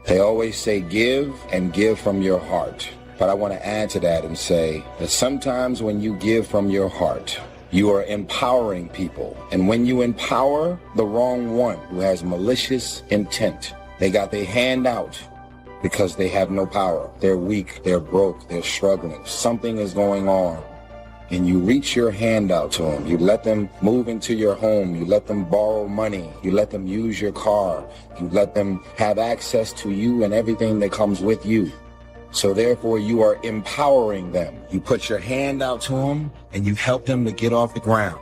They always say give and give from your heart. But I want to add to that and say that sometimes when you give from your heart, you are empowering people. And when you empower the wrong one who has malicious intent, they got their hand out because they have no power. They're weak, they're broke, they're struggling. Something is going on. And you reach your hand out to them. You let them move into your home. You let them borrow money. You let them use your car. You let them have access to you and everything that comes with you. So therefore, you are empowering them. You put your hand out to them and you help them to get off the ground.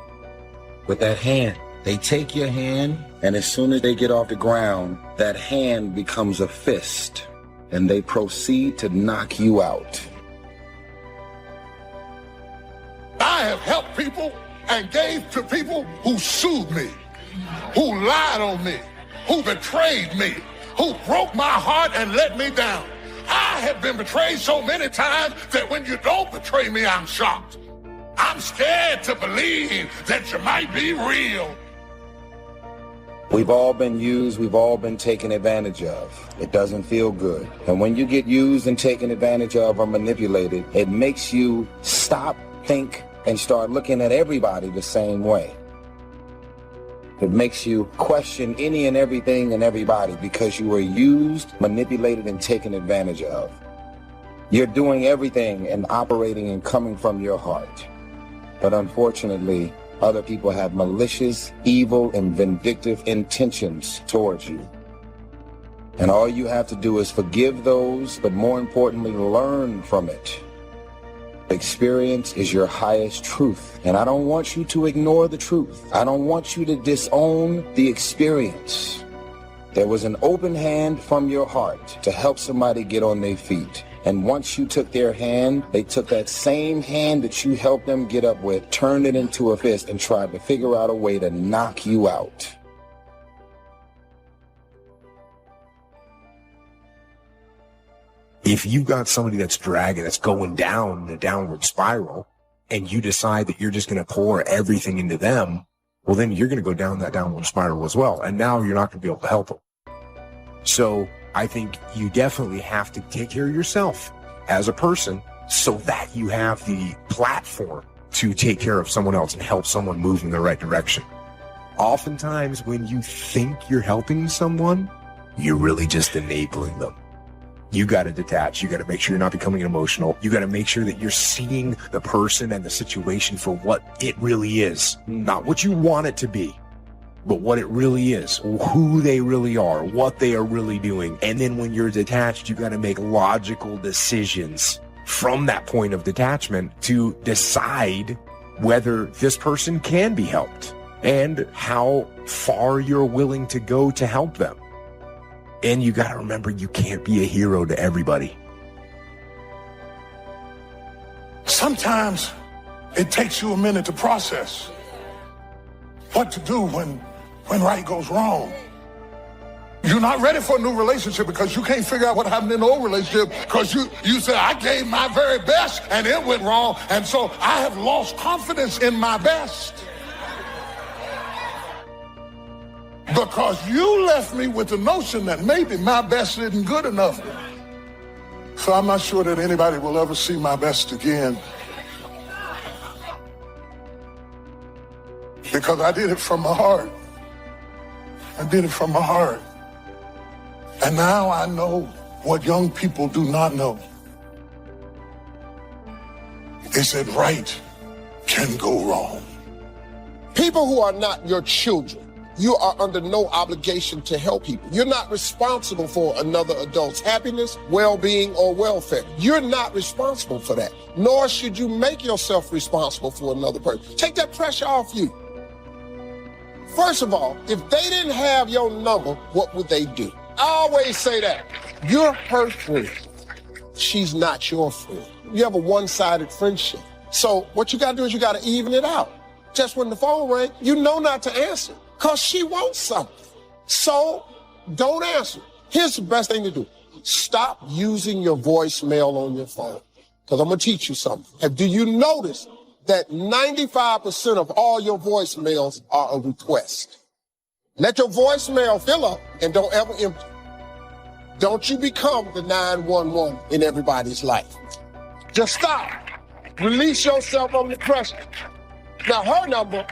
With that hand, they take your hand, and as soon as they get off the ground, that hand becomes a fist and they proceed to knock you out. I have helped people and gave to people who sued me, who lied on me, who betrayed me, who broke my heart and let me down. I have been betrayed so many times that when you don't betray me, I'm shocked. I'm scared to believe that you might be real. We've all been used, we've all been taken advantage of. It doesn't feel good. And when you get used and taken advantage of or manipulated, it makes you stop, think, and start looking at everybody the same way. It makes you question any and everything and everybody because you were used, manipulated, and taken advantage of. You're doing everything and operating and coming from your heart. But unfortunately, other people have malicious, evil, and vindictive intentions towards you. And all you have to do is forgive those, but more importantly, learn from it. Experience is your highest truth, and I don't want you to ignore the truth. I don't want you to disown the experience. There was an open hand from your heart to help somebody get on their feet. And once you took their hand, they took that same hand that you helped them get up with, turned it into a fist, and tried to figure out a way to knock you out. If you've got somebody that's dragging, that's going down the downward spiral, and you decide that you're just going to pour everything into them, well, then you're going to go down that downward spiral as well. And now you're not going to be able to help them. So I think you definitely have to take care of yourself as a person so that you have the platform to take care of someone else and help someone move in the right direction. Oftentimes when you think you're helping someone, you're really just enabling them. You got to detach. You got to make sure you're not becoming emotional. You got to make sure that you're seeing the person and the situation for what it really is. Not what you want it to be, but what it really is, who they really are, what they are really doing. And then when you're detached, you got to make logical decisions from that point of detachment to decide whether this person can be helped and how far you're willing to go to help them. And you got to remember, you can't be a hero to everybody. Sometimes it takes you a minute to process what to do when right goes wrong. You're not ready for a new relationship because you can't figure out what happened in the old relationship because you said, I gave my very best and it went wrong. And so I have lost confidence in my best. Because you left me with the notion that maybe my best isn't good enough. So I'm not sure that anybody will ever see my best again. Because I did it from my heart. I did it from my heart. And now I know what young people do not know. Is that right can go wrong. People who are not your children, you are under no obligation to help people. You're not responsible for another adult's happiness, well-being, or welfare. You're not responsible for that, nor should you make yourself responsible for another person. Take that pressure off you. First of all, if they didn't have your number, what would they do? I always say that. You're her friend. She's not your friend. You have a one-sided friendship. So what you gotta do is you gotta even it out. Just when the phone rings, you know not to answer. Because she wants something. So don't answer. Here's the best thing to do. Stop using your voicemail on your phone. Because I'm going to teach you something. And do you notice that 95% of all your voicemails are a request? Let your voicemail fill up and don't ever empty. Don't you become the 911 in everybody's life. Just stop. Release yourself from the pressure. Now, her number,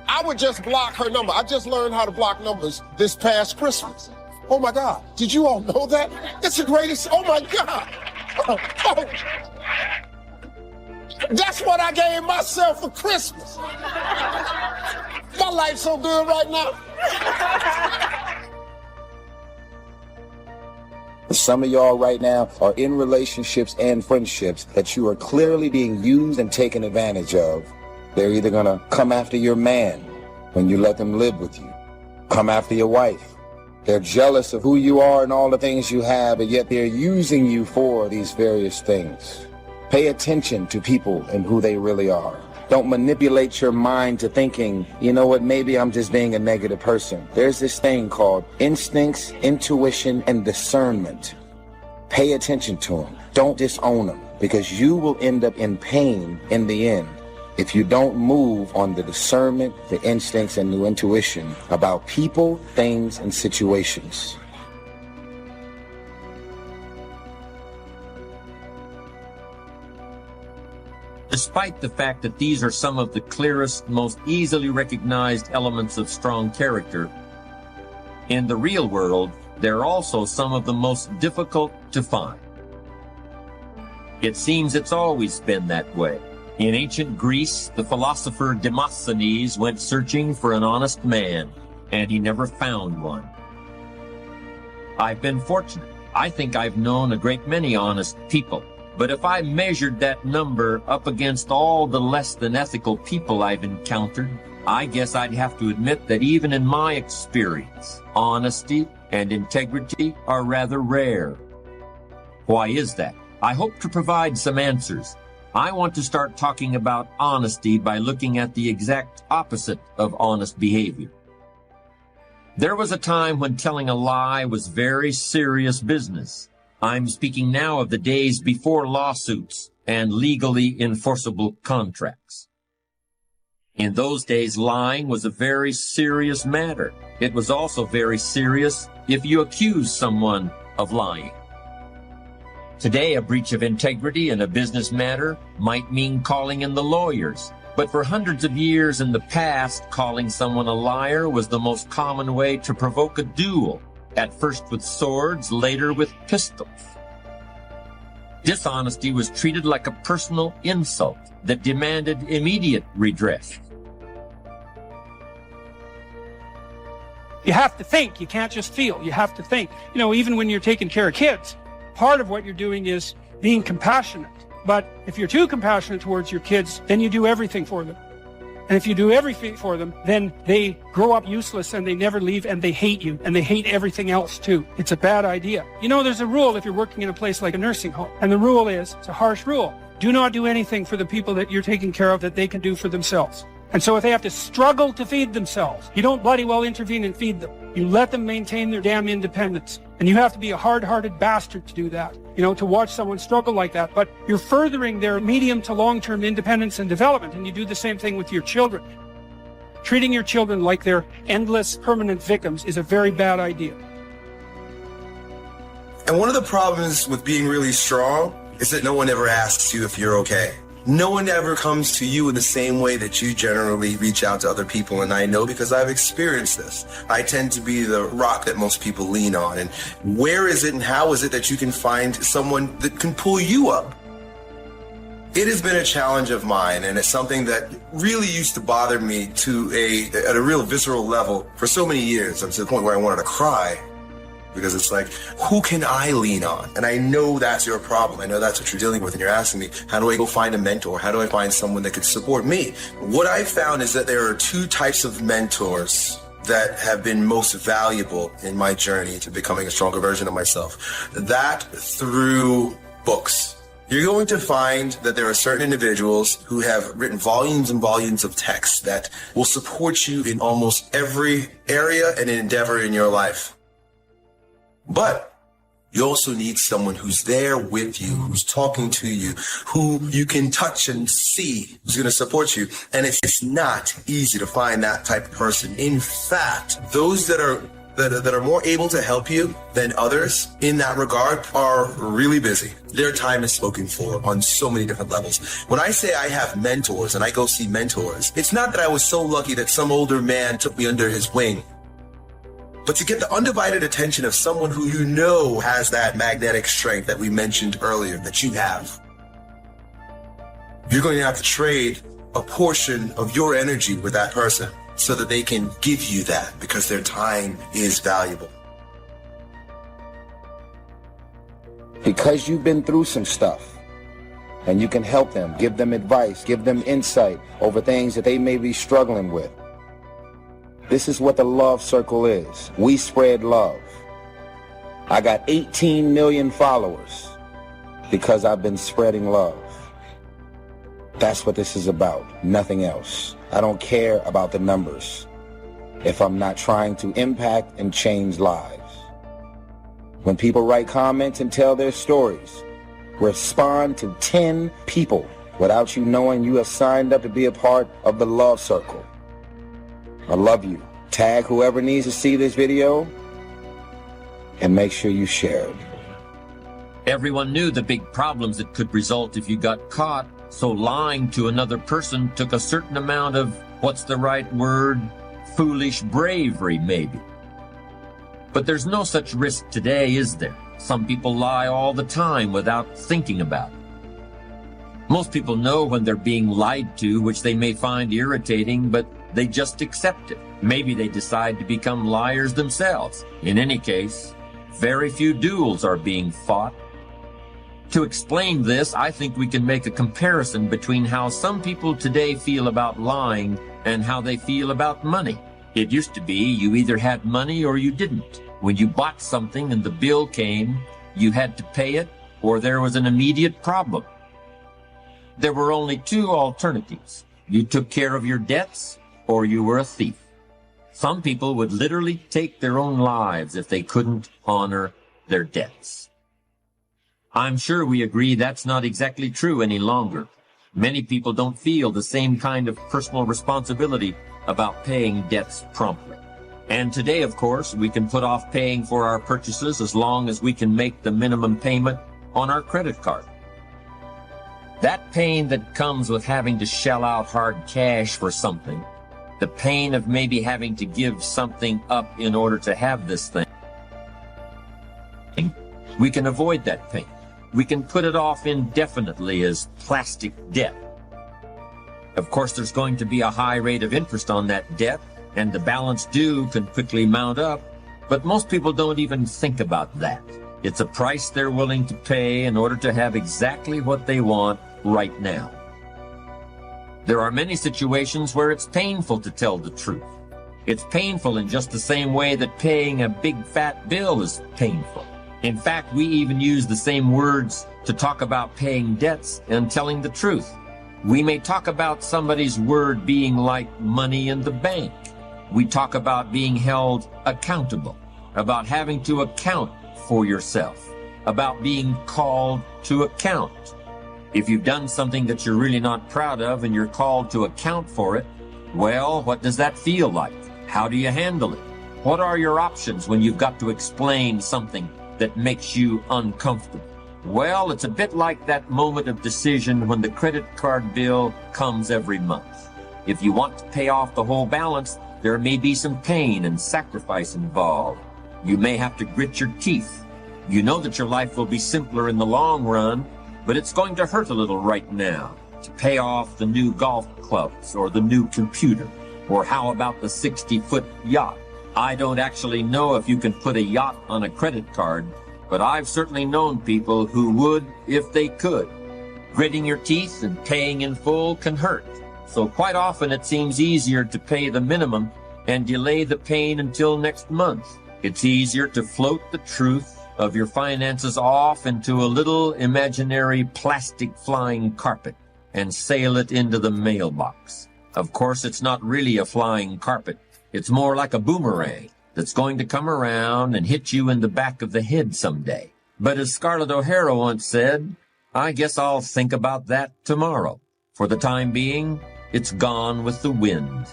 I would just block her number. I just learned how to block numbers this past Christmas. Oh my God, did you all know that? It's the greatest, oh my God. Oh. That's what I gave myself for Christmas. My life's so good right now. Some of y'all right now are in relationships and friendships that you are clearly being used and taken advantage of. They're either going to come after your man when you let them live with you, come after your wife. They're jealous of who you are and all the things you have, and yet they're using you for these various things. Pay attention to people and who they really are. Don't manipulate your mind to thinking, you know what, maybe I'm just being a negative person. There's this thing called instincts, intuition, and discernment. Pay attention to them. Don't disown them, because you will end up in pain in the end if you don't move on the discernment, the instincts, and the intuition about people, things, and situations. Despite the fact that these are some of the clearest, most easily recognized elements of strong character, in the real world, they're also some of the most difficult to find. It seems it's always been that way. In ancient Greece, the philosopher Demosthenes went searching for an honest man, and he never found one. I've been fortunate. I think I've known a great many honest people. But if I measured that number up against all the less than ethical people I've encountered, I guess I'd have to admit that even in my experience, honesty and integrity are rather rare. Why is that? I hope to provide some answers. I want to start talking about honesty by looking at the exact opposite of honest behavior. There was a time when telling a lie was very serious business. I'm speaking now of the days before lawsuits and legally enforceable contracts. In those days, lying was a very serious matter. It was also very serious if you accused someone of lying. Today, a breach of integrity in a business matter might mean calling in the lawyers. But for hundreds of years in the past, calling someone a liar was the most common way to provoke a duel. At first with swords, later with pistols. Dishonesty was treated like a personal insult that demanded immediate redress. You have to think. You can't just feel. You have to think. You know, even when you're taking care of kids, part of what you're doing is being compassionate. But if you're too compassionate towards your kids, then you do everything for them. And if you do everything for them, then they grow up useless and they never leave and they hate you and they hate everything else too. It's a bad idea. You know, there's a rule if you're working in a place like a nursing home. And the rule is, it's a harsh rule, do not do anything for the people that you're taking care of that they can do for themselves. And so if they have to struggle to feed themselves, you don't bloody well intervene and feed them. You let them maintain their damn independence. And you have to be a hard-hearted bastard to do that, you know, to watch someone struggle like that. But you're furthering their medium to long-term independence and development, and you do the same thing with your children. Treating your children like they're endless, permanent victims is a very bad idea. And one of the problems with being really strong is that no one ever asks you if you're okay. No one ever comes to you in the same way that you generally reach out to other people, and I know because I've experienced this. I tend to be the rock that most people lean on, and where is it and how is it that you can find someone that can pull you up? It has been a challenge of mine, and it's something that really used to bother me at a real visceral level for so many years, up to the point where I wanted to cry. Because it's like, who can I lean on? And I know that's your problem. I know that's what you're dealing with. And you're asking me, how do I go find a mentor? How do I find someone that can support me? What I found is that there are two types of mentors that have been most valuable in my journey to becoming a stronger version of myself. That through books. You're going to find that there are certain individuals who have written volumes and volumes of text that will support you in almost every area and endeavor in your life. But you also need someone who's there with you, who's talking to you, who you can touch and see, who's going to support you. And it's not easy to find that type of person. In fact, those that that are more able to help you than others in that regard are really busy. Their time is spoken for on so many different levels. When I say I have mentors and I go see mentors, it's not that I was so lucky that some older man took me under his wing, but to get the undivided attention of someone who you know has that magnetic strength that we mentioned earlier that you have. You're going to have to trade a portion of your energy with that person so that they can give you that, because their time is valuable. Because you've been through some stuff, and you can help them, give them advice, give them insight over things that they may be struggling with. This is what the love circle is. We spread love. I got 18 million followers because I've been spreading love. That's what this is about, nothing else. I don't care about the numbers if I'm not trying to impact and change lives. When people write comments and tell their stories, respond to 10 people without you knowing you have signed up to be a part of the love circle. I love you. Tag whoever needs to see this video and make sure you share it. Everyone knew the big problems that could result if you got caught, so lying to another person took a certain amount of, what's the right word, foolish bravery maybe. But there's no such risk today, is there? Some people lie all the time without thinking about it. Most people know when they're being lied to, which they may find irritating, but they just accept it. Maybe they decide to become liars themselves. In any case, very few duels are being fought. To explain this, I think we can make a comparison between how some people today feel about lying and how they feel about money. It used to be you either had money or you didn't. When you bought something and the bill came, you had to pay it or there was an immediate problem. There were only two alternatives. You took care of your debts or you were a thief. Some people would literally take their own lives if they couldn't honor their debts. I'm sure we agree that's not exactly true any longer. Many people don't feel the same kind of personal responsibility about paying debts promptly. And today, of course, we can put off paying for our purchases as long as we can make the minimum payment on our credit card. That pain that comes with having to shell out hard cash for something, the pain of maybe having to give something up in order to have this thing, we can avoid that pain. We can put it off indefinitely as plastic debt. Of course, there's going to be a high rate of interest on that debt, and the balance due can quickly mount up, but most people don't even think about that. It's a price they're willing to pay in order to have exactly what they want right now. There are many situations where it's painful to tell the truth. It's painful in just the same way that paying a big fat bill is painful. In fact, we even use the same words to talk about paying debts and telling the truth. We may talk about somebody's word being like money in the bank. We talk about being held accountable, about having to account for yourself, about being called to account. If you've done something that you're really not proud of and you're called to account for it, well, what does that feel like? How do you handle it? What are your options when you've got to explain something that makes you uncomfortable? Well, it's a bit like that moment of decision when the credit card bill comes every month. If you want to pay off the whole balance, there may be some pain and sacrifice involved. You may have to grit your teeth. You know that your life will be simpler in the long run, but it's going to hurt a little right now to pay off the new golf clubs or the new computer, or how about the 60-foot yacht? I don't actually know if you can put a yacht on a credit card, but I've certainly known people who would if they could. Gritting your teeth and paying in full can hurt. So quite often it seems easier to pay the minimum and delay the pain until next month. It's easier to float the truth of your finances off into a little imaginary plastic flying carpet and sail it into the mailbox. Of course, it's not really a flying carpet. It's more like a boomerang that's going to come around and hit you in the back of the head someday. But as Scarlett O'Hara once said, I guess I'll think about that tomorrow. For the time being, it's gone with the wind.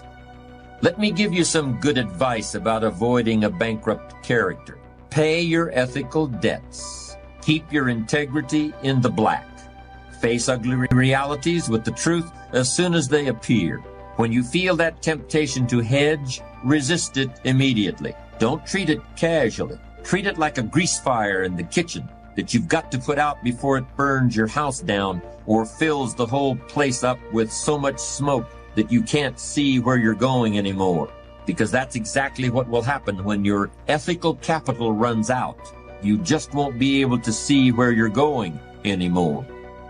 Let me give you some good advice about avoiding a bankrupt character. Pay your ethical debts. Keep your integrity in the black. Face ugly realities with the truth as soon as they appear. When you feel that temptation to hedge, resist it immediately. Don't treat it casually. Treat it like a grease fire in the kitchen that you've got to put out before it burns your house down or fills the whole place up with so much smoke that you can't see where you're going anymore. Because that's exactly what will happen when your ethical capital runs out. You just won't be able to see where you're going anymore.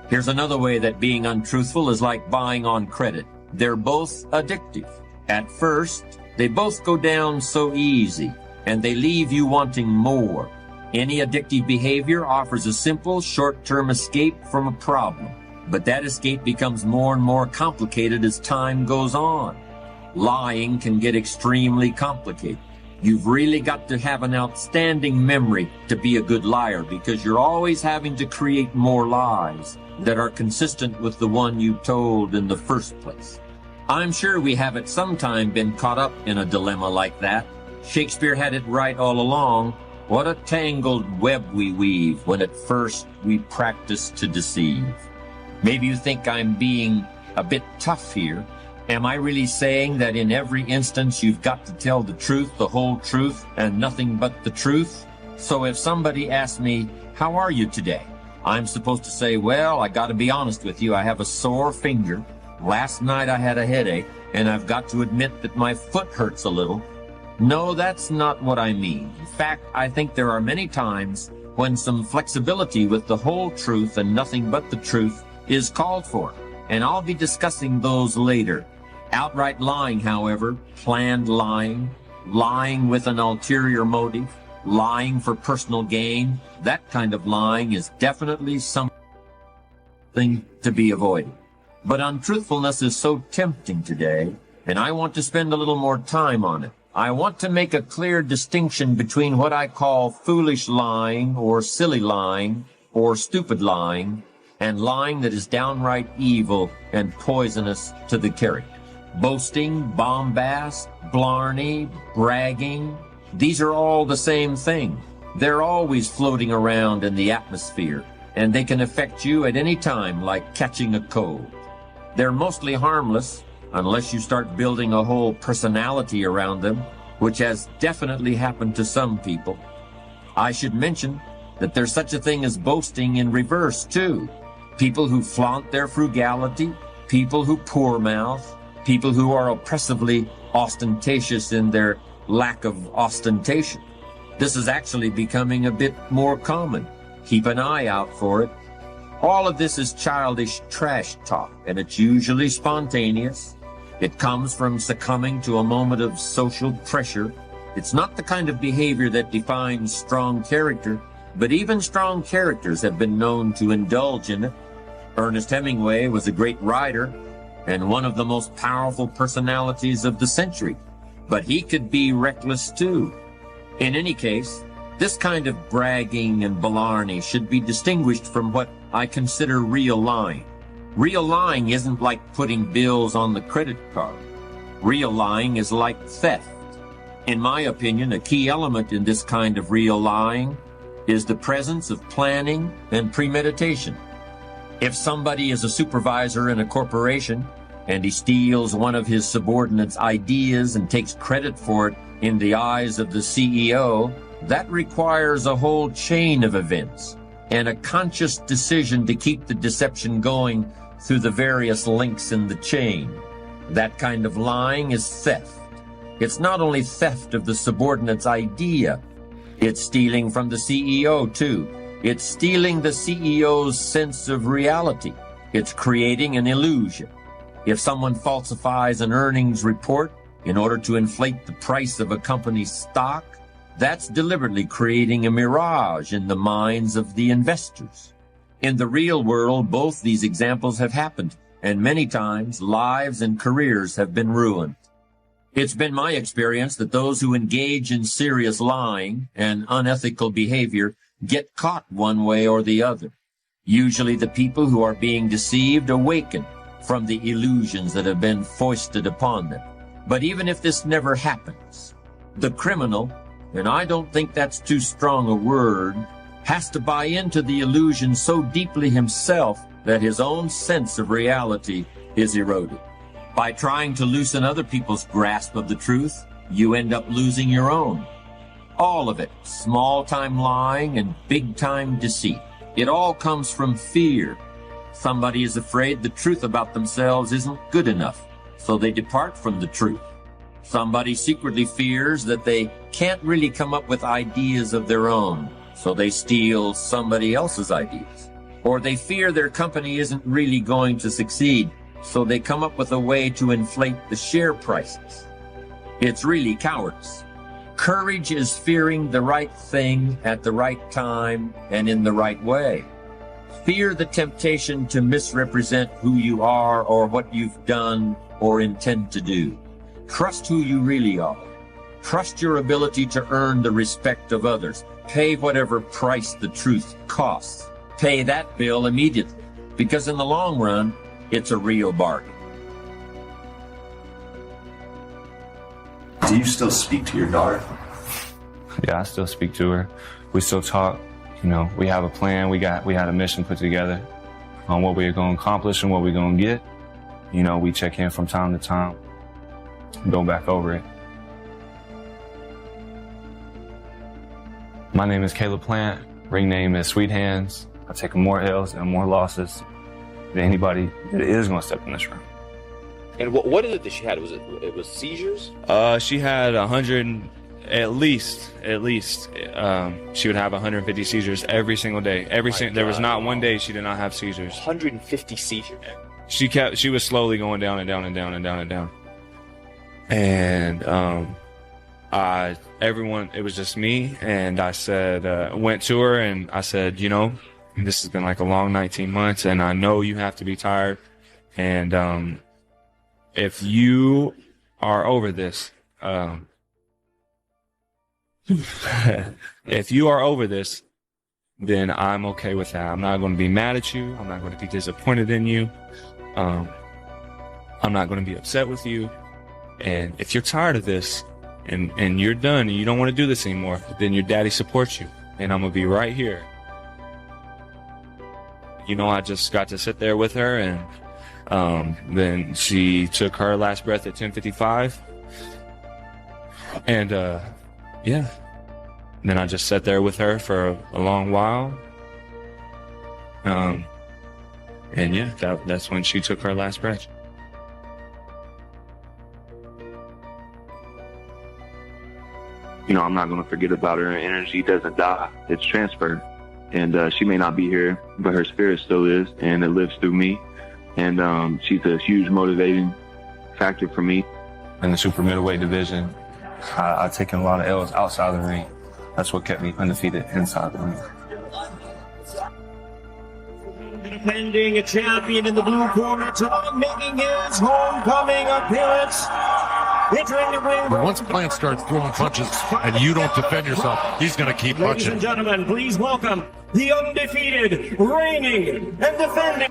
Here's another way that being untruthful is like buying on credit. They're both addictive. At first, they both go down so easy, and they leave you wanting more. Any addictive behavior offers a simple, short-term escape from a problem, but that escape becomes more and more complicated as time goes on. Lying can get extremely complicated. You've really got to have an outstanding memory to be a good liar, because you're always having to create more lies that are consistent with the one you told in the first place. I'm sure we have at some time been caught up in a dilemma like that. Shakespeare had it right all along. What a tangled web we weave when at first we practice to deceive. Maybe you think I'm being a bit tough here. Am I really saying that in every instance you've got to tell the truth, the whole truth, and nothing but the truth? So if somebody asks me, "How are you today?" I'm supposed to say, "Well, I got to be honest with you. I have a sore finger. Last night I had a headache, and I've got to admit that my foot hurts a little." No, that's not what I mean. In fact, I think there are many times when some flexibility with the whole truth and nothing but the truth is called for, and I'll be discussing those later. Outright lying, however, planned lying, lying with an ulterior motive, lying for personal gain, that kind of lying is definitely something to be avoided. But untruthfulness is so tempting today, and I want to spend a little more time on it. I want to make a clear distinction between what I call foolish lying or silly lying or stupid lying and lying that is downright evil and poisonous to the character. Boasting, bombast, blarney, bragging, these are all the same thing. They're always floating around in the atmosphere, and they can affect you at any time like catching a cold. They're mostly harmless unless you start building a whole personality around them, which has definitely happened to some people. I should mention that there's such a thing as boasting in reverse, too. People who flaunt their frugality, people who poor-mouth, people who are oppressively ostentatious in their lack of ostentation. This is actually becoming a bit more common. Keep an eye out for it. All of this is childish trash talk, and it's usually spontaneous. It comes from succumbing to a moment of social pressure. It's not the kind of behavior that defines strong character, but even strong characters have been known to indulge in it. Ernest Hemingway was a great writer and one of the most powerful personalities of the century, but he could be reckless too. In any case, this kind of bragging and blarney should be distinguished from what I consider real lying. Real lying isn't like putting bills on the credit card. Real lying is like theft. In my opinion, a key element in this kind of real lying is the presence of planning and premeditation. If somebody is a supervisor in a corporation and he steals one of his subordinates' ideas and takes credit for it in the eyes of the CEO, that requires a whole chain of events and a conscious decision to keep the deception going through the various links in the chain. That kind of lying is theft. It's not only theft of the subordinate's idea, it's stealing from the CEO too. It's stealing the CEO's sense of reality. It's creating an illusion. If someone falsifies an earnings report in order to inflate the price of a company's stock, that's deliberately creating a mirage in the minds of the investors. In the real world, both these examples have happened, and many times lives and careers have been ruined. It's been my experience that those who engage in serious lying and unethical behavior get caught one way or the other. Usually the people who are being deceived awaken from the illusions that have been foisted upon them. But even if this never happens, the criminal, and I don't think that's too strong a word, has to buy into the illusion so deeply himself that his own sense of reality is eroded. By trying to loosen other people's grasp of the truth, you end up losing your own. All of it, small-time lying and big-time deceit. It all comes from fear. Somebody is afraid the truth about themselves isn't good enough, so they depart from the truth. Somebody secretly fears that they can't really come up with ideas of their own, so they steal somebody else's ideas. Or they fear their company isn't really going to succeed, so they come up with a way to inflate the share prices. It's really cowardice. Courage is fearing the right thing at the right time and in the right way. Fear the temptation to misrepresent who you are or what you've done or intend to do. Trust who you really are. Trust your ability to earn the respect of others. Pay whatever price the truth costs. Pay that bill immediately, because in the long run, it's a real bargain. Do you still speak to your daughter? Yeah, I still speak to her. We still talk. You know, we have a plan. We had a mission put together on what we're going to accomplish and what we're going to get. You know, we check in from time to time, go back over it. My name is Caleb Plant. Ring name is Sweet Hands. I've taken more L's and more losses than anybody that is going to step in this room. And what is it that she had? It was seizures? She had 100, at least. She would have 150 seizures every single day. There was not one day she did not have seizures. 150 seizures. She was slowly going down and down and down and down and down. And everyone, it was just me. And I said, went to her and I said, you know, this has been like a long 19 months, and I know you have to be tired. And if you are over this, if you are over this, then I'm okay with that. I'm not going to be mad at you. I'm not going to be disappointed in you. I'm not going to be upset with you. And if you're tired of this and you're done and you don't want to do this anymore, then your daddy supports you. And I'm going to be right here. You know, I just got to sit there with her, and then she took her last breath at 10:55. And yeah. Then I just sat there with her for a long while. And yeah, that's when she took her last breath. You know, I'm not going to forget about her. Her energy doesn't die. It's transferred. And she may not be here, but her spirit still is, and it lives through me. And she's a huge motivating factor for me. In the super middleweight division, I've taken a lot of L's outside the ring. That's what kept me undefeated inside the ring. Defending a champion in the blue corner, tonight making his homecoming appearance. Entering the ring. But once Plant starts throwing punches and you don't defend yourself, he's going to keep punching. Ladies and gentlemen, please welcome the undefeated, reigning, and defending.